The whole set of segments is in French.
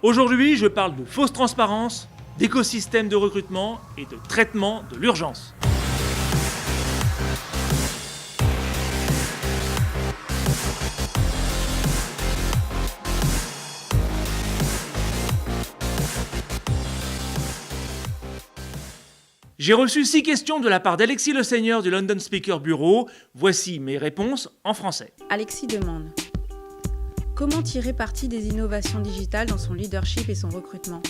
Aujourd'hui, je parle de fausse transparence, d'écosystème de recrutement et de traitement de l'urgence. J'ai reçu 6 questions de la part d'Alexis Le Seigneur du London Speaker Bureau. Voici mes réponses en français. Alexis demande: comment tirer parti des innovations digitales dans son leadership et son recrutement?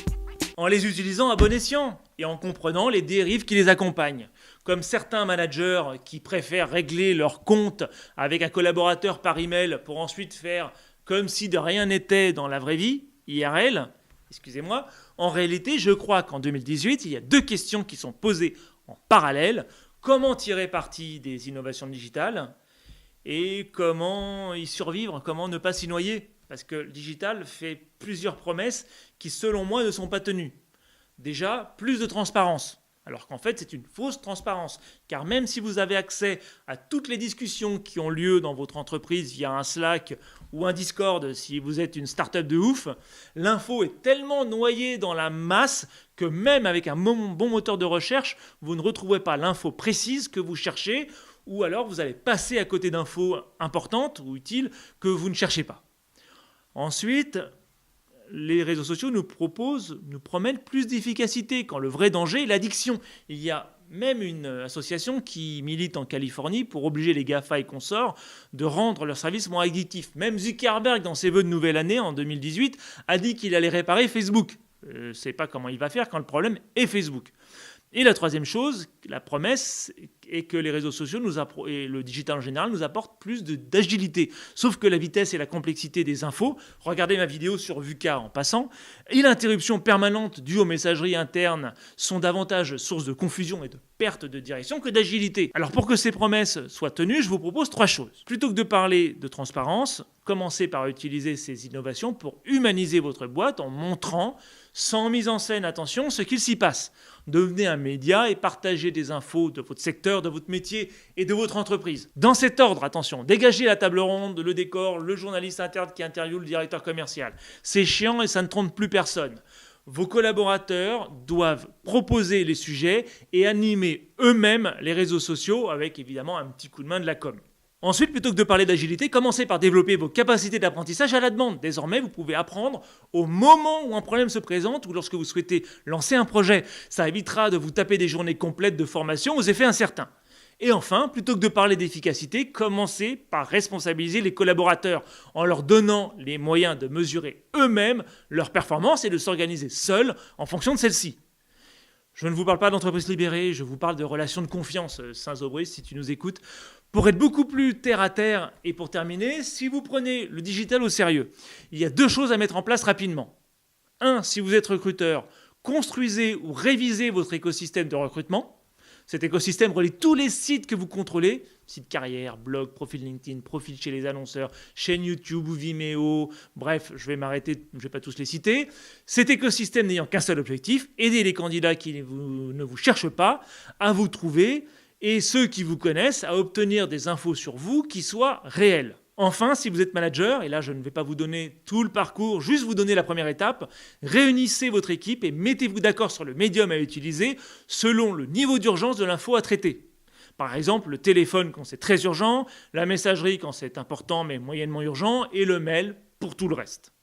En les utilisant à bon escient et en comprenant les dérives qui les accompagnent. Comme certains managers qui préfèrent régler leur compte avec un collaborateur par email pour ensuite faire comme si de rien n'était dans la vraie vie, IRL, excusez-moi, en réalité, je crois qu'en 2018, il y a 2 questions qui sont posées en parallèle. Comment tirer parti des innovations digitales et comment y survivre, comment ne pas s'y noyer? Parce que le digital fait plusieurs promesses qui, selon moi, ne sont pas tenues. Déjà, plus de transparence. Alors qu'en fait, c'est une fausse transparence. Car même si vous avez accès à toutes les discussions qui ont lieu dans votre entreprise via un Slack ou un Discord, si vous êtes une start-up de ouf, l'info est tellement noyée dans la masse que même avec un bon moteur de recherche, vous ne retrouvez pas l'info précise que vous cherchez, ou alors vous allez passer à côté d'infos importantes ou utiles que vous ne cherchez pas. Ensuite, les réseaux sociaux nous promettent plus d'efficacité quand le vrai danger est l'addiction. Il y a même une association qui milite en Californie pour obliger les GAFA et consorts de rendre leurs services moins addictifs. Même Zuckerberg, dans ses vœux de nouvelle année en 2018, a dit qu'il allait réparer Facebook. Je ne sais pas comment il va faire quand le problème est Facebook. Et la troisième chose, la promesse est que les réseaux sociaux et le digital en général nous apportent plus d'agilité. Sauf que la vitesse et la complexité des infos, regardez ma vidéo sur VUCA en passant, et l'interruption permanente due aux messageries internes sont davantage source de confusion et de perte de direction que d'agilité. Alors pour que ces promesses soient tenues, je vous propose 3 choses. Plutôt que de parler de transparence, commencez par utiliser ces innovations pour humaniser votre boîte en montrant, sans mise en scène, attention, ce qu'il s'y passe. Devenez un média et partagez des infos de votre secteur, de votre métier et de votre entreprise. Dans cet ordre, attention, dégagez la table ronde, le décor, le journaliste interne qui interviewe le directeur commercial. C'est chiant et ça ne trompe plus personne. Vos collaborateurs doivent proposer les sujets et animer eux-mêmes les réseaux sociaux avec évidemment un petit coup de main de la com. Ensuite, plutôt que de parler d'agilité, commencez par développer vos capacités d'apprentissage à la demande. Désormais, vous pouvez apprendre au moment où un problème se présente ou lorsque vous souhaitez lancer un projet. Ça évitera de vous taper des journées complètes de formation aux effets incertains. Et enfin, plutôt que de parler d'efficacité, commencez par responsabiliser les collaborateurs en leur donnant les moyens de mesurer eux-mêmes leur performance et de s'organiser seuls en fonction de celle-ci. Je ne vous parle pas d'entreprise libérée, je vous parle de relations de confiance, Saint-Aubry, si tu nous écoutes. Pour être beaucoup plus terre à terre et pour terminer, si vous prenez le digital au sérieux, il y a 2 choses à mettre en place rapidement. 1, si vous êtes recruteur, construisez ou révisez votre écosystème de recrutement. Cet écosystème relie tous les sites que vous contrôlez, sites carrière, blog, profil LinkedIn, profil chez les annonceurs, chaîne YouTube ou Vimeo, bref, je vais m'arrêter, je ne vais pas tous les citer. Cet écosystème n'ayant qu'un seul objectif, aider les candidats qui ne vous cherchent pas à vous trouver et ceux qui vous connaissent à obtenir des infos sur vous qui soient réelles. Enfin, si vous êtes manager, et là je ne vais pas vous donner tout le parcours, juste vous donner la première étape, réunissez votre équipe et mettez-vous d'accord sur le médium à utiliser selon le niveau d'urgence de l'info à traiter. Par exemple, le téléphone quand c'est très urgent, la messagerie quand c'est important mais moyennement urgent, et le mail pour tout le reste.